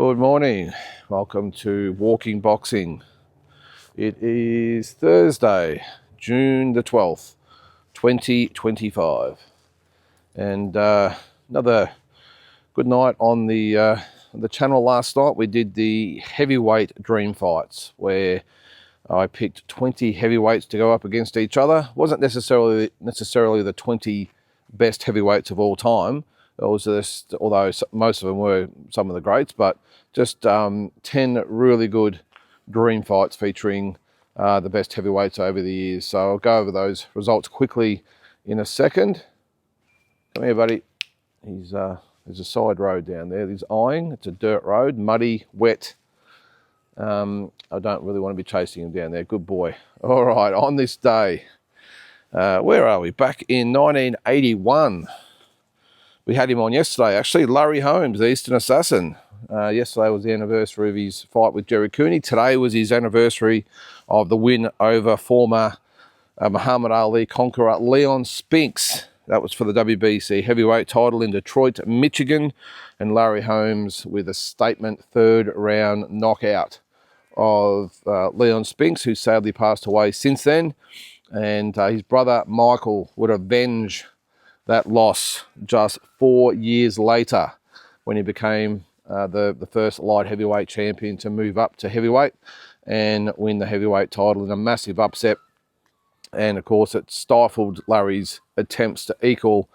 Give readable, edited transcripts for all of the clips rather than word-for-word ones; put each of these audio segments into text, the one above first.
Good morning. Welcome to Walking Boxing. It is Thursday, June the 12th, 2025. And another good night on the channel last night. We did the heavyweight dream fights where I picked 20 heavyweights to go up against each other. Wasn't necessarily the 20 best heavyweights of all time. It was just, although most of them were some of the greats, but just 10 really good dream fights featuring the best heavyweights over the years. So I'll go over those results quickly in a second. Come here, buddy. There's a side road down there. He's eyeing. It's a dirt road, muddy, wet. I don't really want to be chasing him down there. Good boy. All right, on this day, where are we? Back in 1981. We had him on yesterday, actually. Larry Holmes, the Eastern Assassin. Yesterday was the anniversary of his fight with Jerry Cooney. Today was his anniversary of the win over former Muhammad Ali conqueror Leon Spinks. That was for the WBC heavyweight title in Detroit, Michigan. And Larry Holmes with a statement third round knockout of Leon Spinks, who sadly passed away since then. And his brother Michael would avenge that loss just 4 years later when he became the first light heavyweight champion to move up to heavyweight and win the heavyweight title in a massive upset. And of course, it stifled Larry's attempts to equal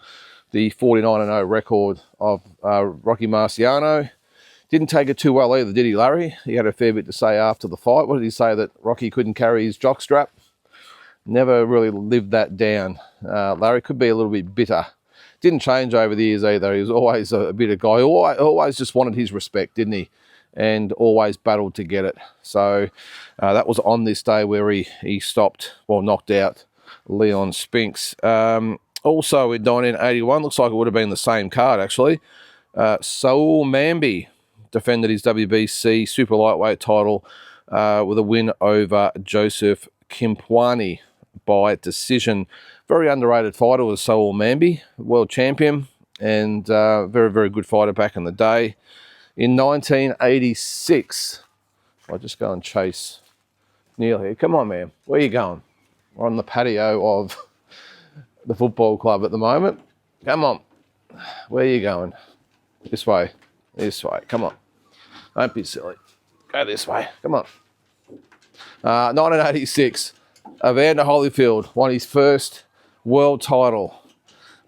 the 49-0 record of Rocky Marciano. Didn't take it too well either, did he, Larry? He had a fair bit to say after the fight. What did he say? That Rocky couldn't carry his jockstrap? Never really lived that down. Larry could be a little bit bitter. Didn't change over the years either. He was always a bitter guy. Always just wanted his respect, didn't he? And always battled to get it. So that was on this day where he knocked out Leon Spinks. Also in 1981, looks like it would have been the same card actually. Saul Mamby defended his WBC super lightweight title with a win over Joseph Kimpwani by decision. Very underrated fighter was Saul Mamby, world champion, and very, very good fighter back in the day. In 1986, I'll just go and chase Neil here. Come on, man. Where are you going? We're on the patio of the football club at the moment. Come on. Where are you going? This way. This way. Come on. Don't be silly. Go this way. Come on. 1986, Evander Holyfield won his first world title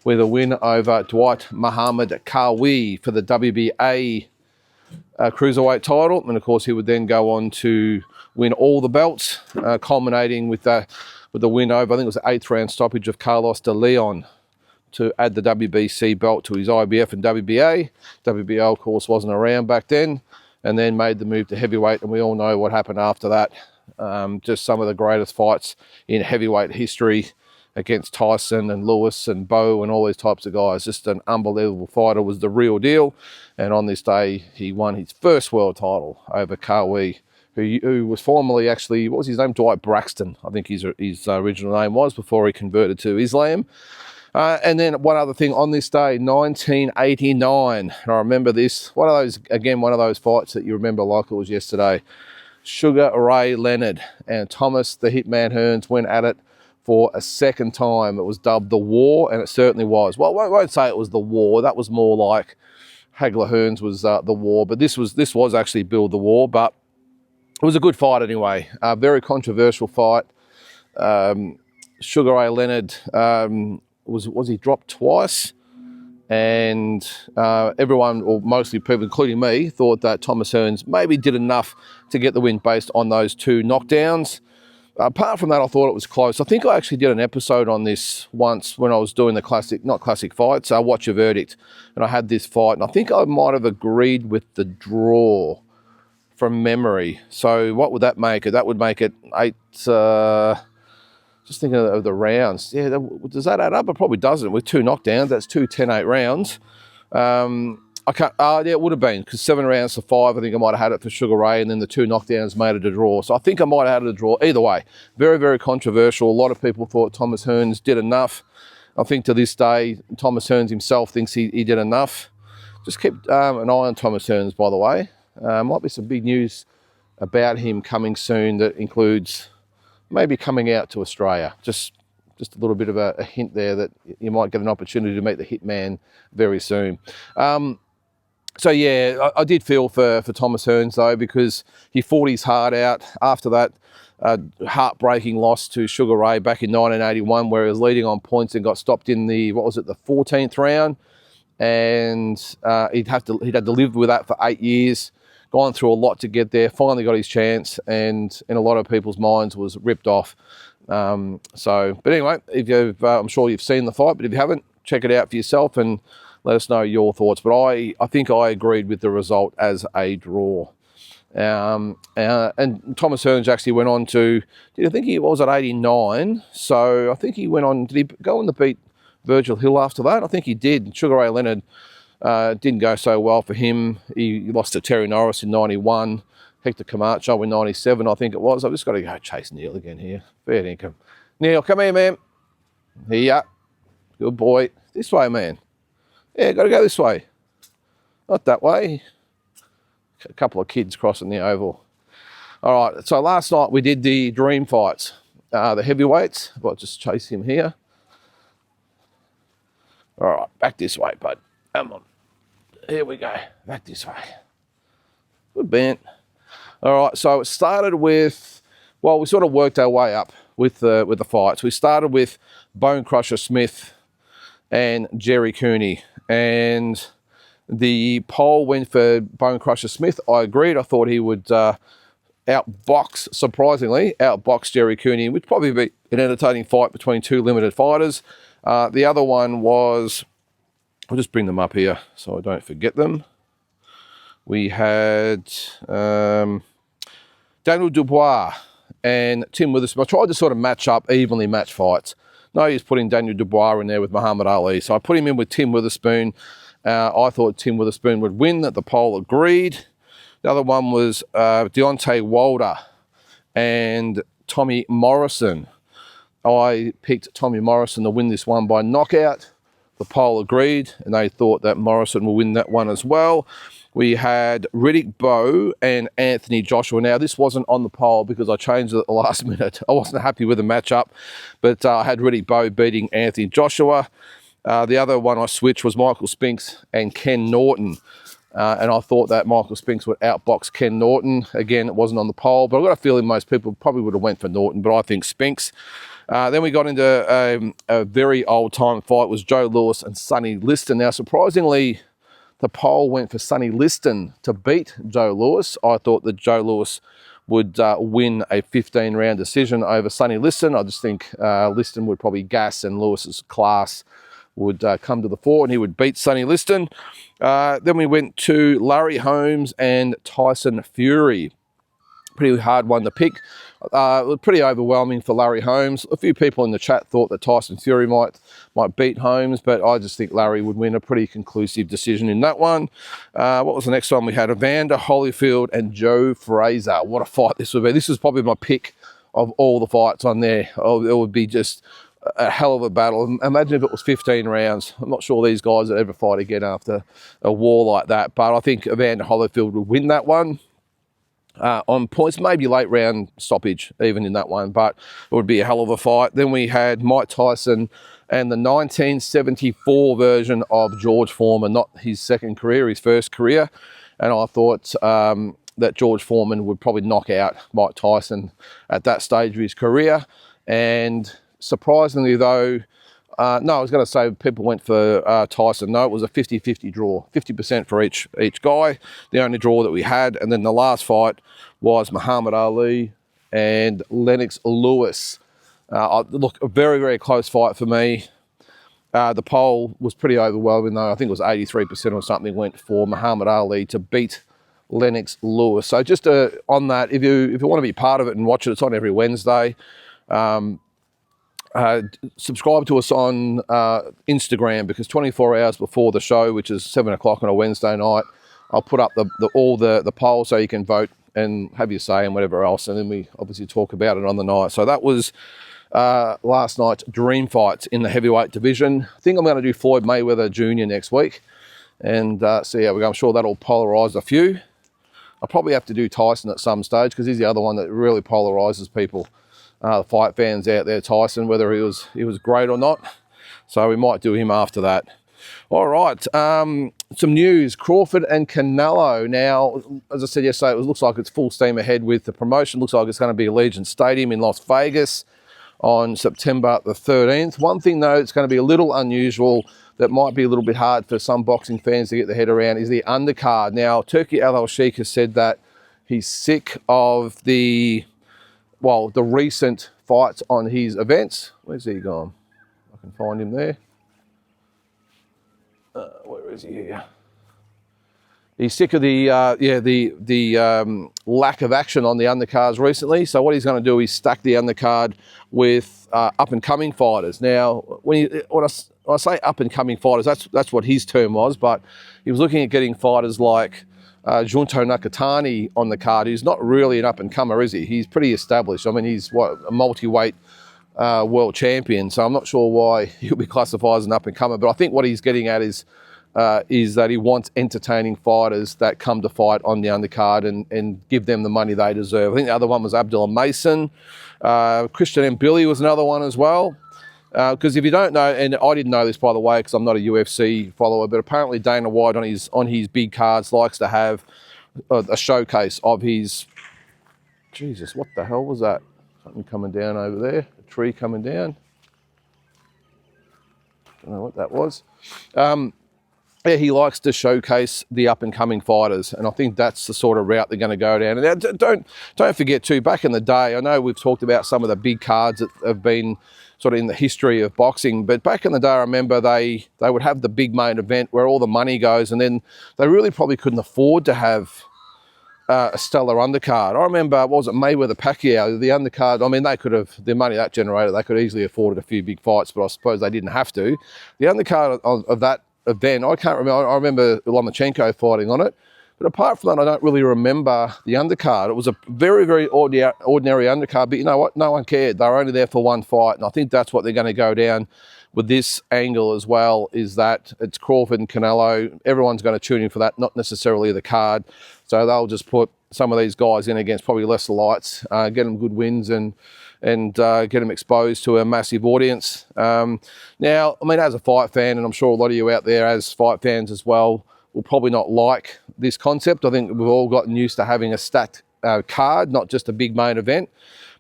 with a win over Dwight Muhammad Qawi for the WBA cruiserweight title. And of course, he would then go on to win all the belts, culminating with the win over, I think it was the 8th round stoppage of Carlos de Leon to add the WBC belt to his IBF and WBA. WBO, of course, wasn't around back then, and then made the move to heavyweight, and we all know what happened after that. Just some of the greatest fights in heavyweight history against Tyson and Lewis and Bo and all these types of guys. Just an unbelievable fighter, was the real deal. And on this day, he won his first world title over Qawi, who was formerly actually, what was his name? Dwight Braxton, I think his original name was, before he converted to Islam. And then one other thing on this day, 1989, and I remember this, one of those fights that you remember like it was yesterday. Sugar Ray Leonard and Thomas the Hitman Hearns went at it for a second time. It was dubbed the War, and it certainly was. Well, I won't say it was the War. That was more like Hagler Hearns was the War, but this was actually Bill the War. But it was a good fight anyway. A very controversial fight. Sugar Ray Leonard was he dropped twice? And everyone, or mostly people, including me, thought that Thomas Hearns maybe did enough to get the win based on those two knockdowns. Apart from that, I thought it was close. I think I actually did an episode on this once when I was doing the not classic fights, Watch Your Verdict. And I had this fight, and I think I might have agreed with the draw from memory. So what would that make it? That would make it 8... just thinking of the rounds. Yeah, does that add up? It probably doesn't. With 2 knockdowns, that's 2 10-8 rounds. I can't. Yeah, it would have been, because 7 rounds to 5. I think I might have had it for Sugar Ray, and then the 2 knockdowns made it a draw. So I think I might have had it a draw. Either way, very, very controversial. A lot of people thought Thomas Hearns did enough. I think to this day, Thomas Hearns himself thinks he did enough. Just keep an eye on Thomas Hearns, by the way. Might be some big news about him coming soon that includes maybe coming out to Australia. Just a little bit of a hint there that you might get an opportunity to meet the Hitman very soon. So yeah, I did feel for Thomas Hearns though, because he fought his heart out after that heartbreaking loss to Sugar Ray back in 1981, where he was leading on points and got stopped in the 14th round, and he'd had to live with that for 8 years. Gone through a lot to get there. Finally got his chance, and in a lot of people's minds was ripped off. But anyway, if you've, I'm sure you've seen the fight, but if you haven't, check it out for yourself and let us know your thoughts. But I think I agreed with the result as a draw. And Thomas Hearns actually went on to, I think he was at 89. So I think he went on, did he go on to beat Virgil Hill after that? I think he did. Sugar Ray Leonard didn't go so well for him. He lost to Terry Norris in 91. Hector Camacho in 97, I think it was. I've just got to go chase Neil again here. Fair dinkum. Neil, come here, man. Here. Good boy. This way, man. Yeah, got to go this way. Not that way. A couple of kids crossing the oval. All right, so last night we did the dream fights. The heavyweights. I'll just chase him here. All right, back this way, bud. Come on. Here we go. Back this way. Good bent. All right, so it started with, well, we sort of worked our way up with the fights. We started with Bone Crusher Smith and Jerry Cooney, and the poll went for Bone Crusher Smith. I agreed. I thought he would surprisingly outbox Jerry Cooney, which would probably be an entertaining fight between two limited fighters. The other one was, I'll just bring them up here so I don't forget them. We had Daniel Dubois and Tim Witherspoon. I tried to sort of evenly match fights. No, he's putting Daniel Dubois in there with Muhammad Ali. So I put him in with Tim Witherspoon. I thought Tim Witherspoon would win. That the poll agreed. The other one was Deontay Wilder and Tommy Morrison. I picked Tommy Morrison to win this one by knockout. The poll agreed, and they thought that Morrison will win that one as well. We had Riddick Bowe and Anthony Joshua. Now, this wasn't on the poll because I changed it at the last minute. I wasn't happy with the matchup, but I had Riddick Bowe beating Anthony Joshua. The other one I switched was Michael Spinks and Ken Norton. And I thought that Michael Spinks would outbox Ken Norton. Again, it wasn't on the poll, but I've got a feeling most people probably would have went for Norton, but I think Spinks. Then we got into a very old-time fight. It was Joe Louis and Sonny Liston. Now, surprisingly, the poll went for Sonny Liston to beat Joe Louis. I thought that Joe Louis would win a 15-round decision over Sonny Liston. I just think Liston would probably gas, and Lewis's class would come to the fore, and he would beat Sonny Liston. Then we went to Larry Holmes and Tyson Fury. Pretty hard one to pick. It was pretty overwhelming for Larry Holmes. A few people in the chat thought that Tyson Fury might beat Holmes, but I just think Larry would win a pretty conclusive decision in that one. What was the next one? We had Evander Holyfield and Joe Frazier. What a fight this would be. This is probably my pick of all the fights on there. Oh, it would be just a hell of a battle. Imagine if it was 15 rounds. I'm not sure these guys would ever fight again after a war like that, but I think Evander Holyfield would win that one. On points, maybe late round stoppage even in that one, but it would be a hell of a fight. Then we had Mike Tyson and the 1974 version of George Foreman, not his second career, his first career. And I thought that George Foreman would probably knock out Mike Tyson at that stage of his career. And surprisingly though, no, I was going to say people went for Tyson. No, it was a 50-50 draw, 50% for each guy, the only draw that we had. And then the last fight was Muhammad Ali and Lennox Lewis. Look, a very, very close fight for me. The poll was pretty overwhelming though. I think it was 83% or something went for Muhammad Ali to beat Lennox Lewis. So just on that, if you want to be part of it and watch it, it's on every Wednesday. Subscribe to us on Instagram, because 24 hours before the show, which is 7 o'clock on a Wednesday night, I'll put up all the polls so you can vote and have your say and whatever else, and then we obviously talk about it on the night. So that was last night's dream fights in the heavyweight division. I think I'm going to do Floyd Mayweather Jr. next week, and see how we go. I'm sure that'll polarise a few. I'll probably have to do Tyson at some stage because he's the other one that really polarises people, the fight fans out there. Tyson, whether he was great or not. So we might do him after that. All right, some news. Crawford and Canelo. Now, as I said yesterday, it looks like it's full steam ahead with the promotion. Looks like it's going to be Allegiant Stadium in Las Vegas on September the 13th. One thing, though, it's going to be a little unusual that might be a little bit hard for some boxing fans to get their head around is the undercard. Now, Turki Al-Sheikh has said that he's sick of the recent fights on his events. Where's he gone? I can find him there. Where is he here? He's sick of the lack of action on the undercards recently. So what he's going to do is stack the undercard with up-and-coming fighters. Now, when I say up-and-coming fighters, that's what his term was, but he was looking at getting fighters like Junto Nakatani on the card, who's not really an up-and-comer, is he? He's pretty established. I mean, he's a multi-weight world champion, so I'm not sure why he'll be classified as an up-and-comer, but I think what he's getting at is that he wants entertaining fighters that come to fight on the undercard and give them the money they deserve. I think the other one was Abdullah Mason. Christian Mbili was another one as well. Because if you don't know, and I didn't know this, by the way, because I'm not a UFC follower, but apparently Dana White on his big cards likes to have a showcase of his... Jesus, what the hell was that? Something coming down over there. A tree coming down. Don't know what that was. Yeah, he likes to showcase the up-and-coming fighters, and I think that's the sort of route they're going to go down. And don't forget too, back in the day, I know we've talked about some of the big cards that have been sort of in the history of boxing, but back in the day, I remember they would have the big main event where all the money goes, and then they really probably couldn't afford to have a stellar undercard. I remember, what was it, Mayweather Pacquiao, the undercard, I mean, they could have, the money that generated, they could easily afforded a few big fights, but I suppose they didn't have to. The undercard of that event, I can't remember, I remember Lomachenko fighting on it, but apart from that, I don't really remember the undercard. It was a very, very ordinary undercard, but you know what, no one cared. They were only there for one fight, and I think that's what they're going to go down with this angle as well, is that it's Crawford and Canelo. Everyone's going to tune in for that, not necessarily the card. So they'll just put some of these guys in against probably lesser lights, get them good wins and get them exposed to a massive audience. Now, I mean, as a fight fan, and I'm sure a lot of you out there as fight fans as well, will probably not like this concept. I think we've all gotten used to having a stacked card, not just a big main event.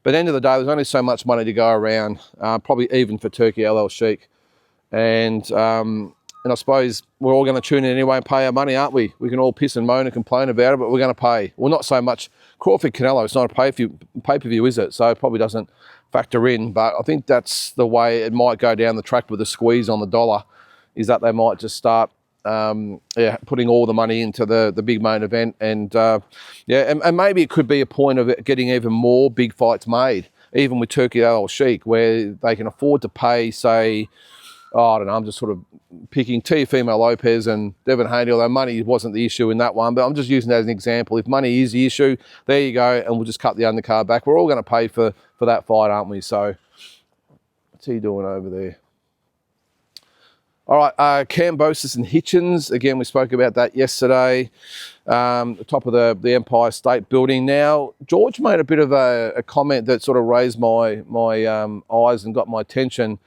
But at the end of the day, there's only so much money to go around, probably even for Turki Al-Sheikh. And I suppose we're all going to tune in anyway and pay our money, aren't we? We can all piss and moan and complain about it, but we're going to pay. Well, not so much Crawford Canelo. It's not a pay-per-view, is it? So it probably doesn't factor in. But I think that's the way it might go down the track with the squeeze on the dollar, is that they might just start putting all the money into the big main event. And and maybe it could be a point of it getting even more big fights made, even with Turki Al-Sheikh, where they can afford to pay, say, I don't know, I'm just sort of picking Teofimo Lopez and Devin Haney, although money wasn't the issue in that one, but I'm just using that as an example. If money is the issue, there you go, and we'll just cut the undercard back. We're all going to pay for that fight, aren't we? So what's he doing over there? All right, Kambosos and Hitchens. Again, we spoke about that yesterday. The top of the Empire State Building. Now, George made a bit of a comment that sort of raised my eyes and got my attention,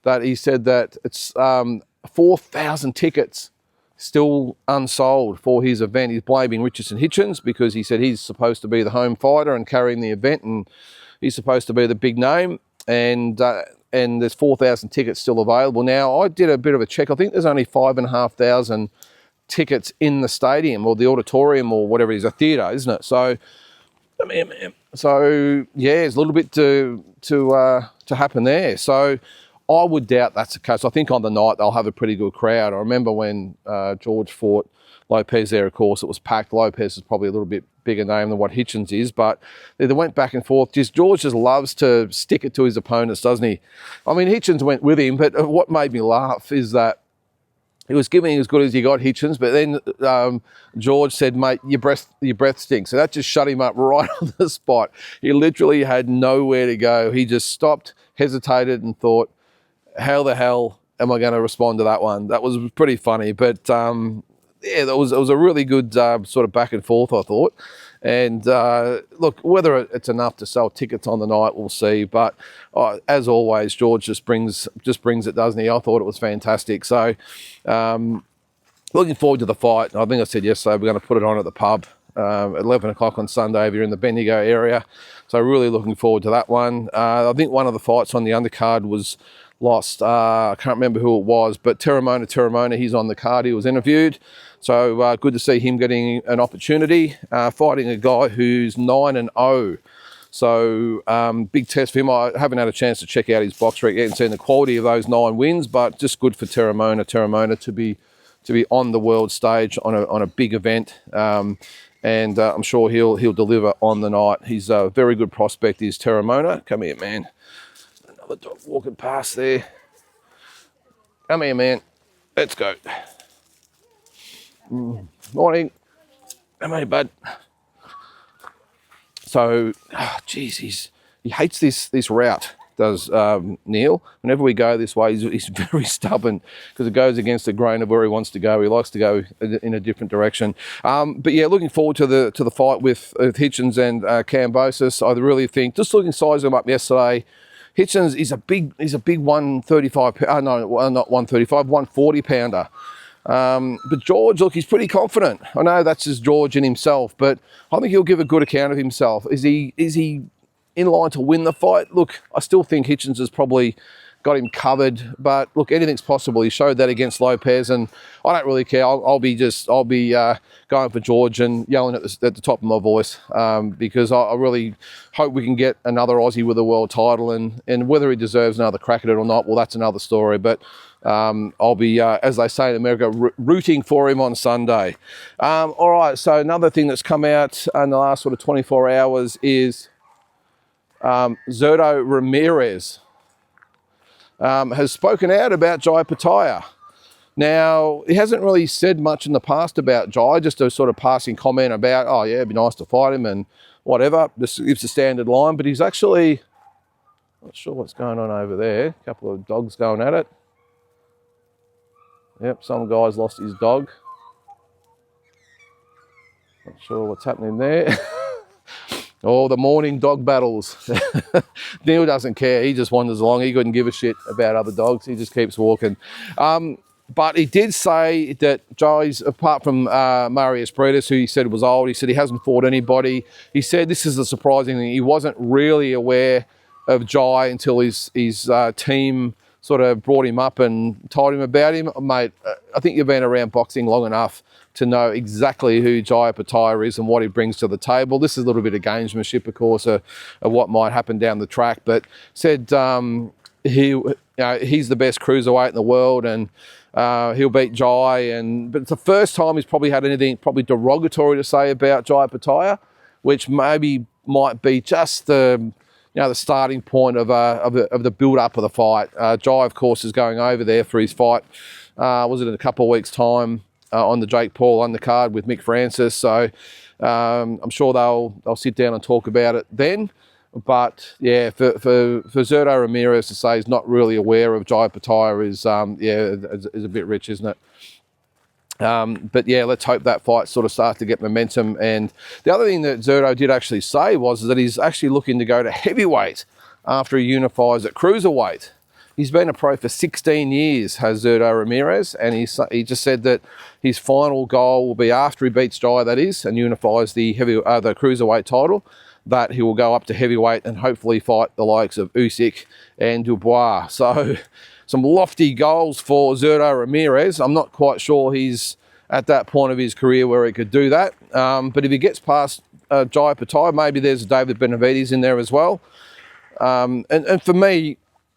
that he said that it's 4,000 tickets still unsold for his event. He's blaming Richardson Hitchens because he said he's supposed to be the home fighter and carrying the event, and he's supposed to be the big name, and there's 4,000 tickets still available. Now, I did a bit of a check. I think there's only 5,500 tickets in the stadium or the auditorium or whatever it is, a theatre, isn't it? So, I mean, yeah, there's a little bit to happen there. So I would doubt that's the case. I think on the night they'll have a pretty good crowd. I remember when George fought Lopez there, of course, it was packed. Lopez is probably a little bit bigger name than what Hitchens is, but they went back and forth. George just loves to stick it to his opponents, doesn't he? I mean, Hitchens went with him, but what made me laugh is that he was giving as good as he got, Hitchens, but then George said, mate, your breath stinks. So that just shut him up right on the spot. He literally had nowhere to go. He just stopped, hesitated, and thought, how the hell am I going to respond to that one? That was pretty funny. But yeah, it was a really good sort of back and forth, I thought. And look, whether it's enough to sell tickets on the night, we'll see. But as always, George just brings it, doesn't he? I thought it was fantastic. So looking forward to the fight. I think I said yesterday we're going to put it on at the pub at 11 o'clock on Sunday if you're in the Bendigo area. So really looking forward to that one. I think one of the fights on the undercard was lost. I can't remember who it was, but Terramona, he's on the card. He was interviewed. So good to see him getting an opportunity, fighting a guy who's 9-0. So big test for him. I haven't had a chance to check out his box rec yet and seen the quality of those 9 wins, but just good for Terramona to be on the world stage on a big event. And I'm sure he'll deliver on the night. He's a very good prospect, is Terramona. Come here, man. Another dog walking past there. Come here, man. Let's go. Morning. Come here, bud. So, geez, he hates this route, does Neil. Whenever we go this way, he's very stubborn because it goes against the grain of where he wants to go. He likes to go in a different direction. But yeah, looking forward to the fight with Hitchens and Kambosos. I really think, just looking sizing him up yesterday, Hitchens is a big 135. Not 135, 140 pounder. But George, look, he's pretty confident. I know that's just George in himself, but I think he'll give a good account of himself. Is he in line to win the fight? Look, I still think Hitchens has probably got him covered, but look, anything's possible. He showed that against Lopez, and I don't really care. I'll be going for George and yelling at the top of my voice because I really hope we can get another Aussie with a world title, and whether he deserves another crack at it or not, well, that's another story. But I'll be, as they say in America, rooting for him on Sunday. All right, so another thing that's come out in the last sort of 24 hours is Zurdo Ramirez has spoken out about Jai Pataya. Now, he hasn't really said much in the past about Jai, just a sort of passing comment about, oh yeah, it'd be nice to fight him and whatever. This gives a standard line, but he's actually, not sure what's going on over there. A couple of dogs going at it. Yep, some guy's lost his dog. Not sure what's happening there. Oh, the morning dog battles. Neil doesn't care. He just wanders along. He couldn't give a shit about other dogs. He just keeps walking. But he did say that Jai's, apart from Marius Briedis, who he said was old, he said he hasn't fought anybody. He said this is the surprising thing. He wasn't really aware of Jai until his team sort of brought him up and told him about him. Mate, I think you've been around boxing long enough to know exactly who Jai Pataya is and what he brings to the table. This is a little bit of gamesmanship, of course, of what might happen down the track, but said he's the best cruiserweight in the world and he'll beat Jai. But it's the first time he's probably had anything probably derogatory to say about Jai Pataya, which maybe might be just the starting point of the build-up of the fight. Jai, of course, is going over there for his fight. Was it in a couple of weeks' time on the Jake Paul undercard with Mick Francis? So I'm sure they'll sit down and talk about it then. But yeah, for Zurdo Ramirez to say he's not really aware of Jai Pataya is a bit rich, isn't it? But yeah, let's hope that fight sort of starts to get momentum. And the other thing that Zurdo did actually say was that he's actually looking to go to heavyweight after he unifies at cruiserweight. He's been a pro for 16 years, has Zurdo Ramirez, and he just said that his final goal will be after he beats Jai, that is, and unifies the cruiserweight title, that he will go up to heavyweight and hopefully fight the likes of Usyk and Dubois. So some lofty goals for Zurdo Ramirez. I'm not quite sure he's at that point of his career where he could do that. But if he gets past Jai Pataya, maybe there's David Benavidez in there as well. And for me,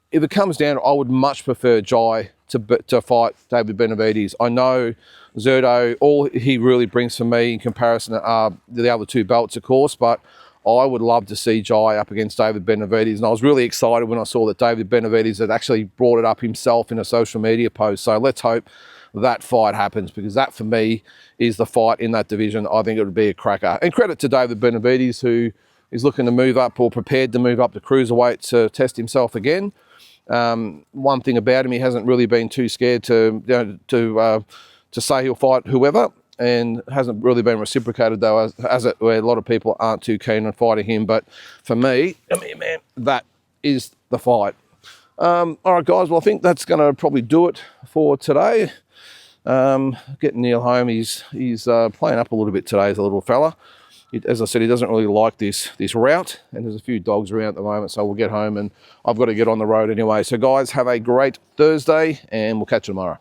if it comes down, I would much prefer Jai to fight David Benavidez. I know Zurdo, all he really brings for me in comparison to the other two belts, of course, but I would love to see Jai up against David Benavidez. And I was really excited when I saw that David Benavidez had actually brought it up himself in a social media post. So let's hope that fight happens, because that, for me, is the fight in that division. I think it would be a cracker. And credit to David Benavidez, who is looking to move up, or prepared to move up to cruiserweight to test himself again. One thing about him, he hasn't really been too scared to to say he'll fight whoever, and hasn't really been reciprocated though, as it, where a lot of people aren't too keen on fighting him. But for me, I mean, man, that is the fight. All right, guys. Well, I think that's going to probably do it for today. Getting Neil home. He's playing up a little bit today as a little fella. As I said, he doesn't really like this route, and there's a few dogs around at the moment, so we'll get home and I've got to get on the road anyway. So guys, have a great Thursday and we'll catch you tomorrow.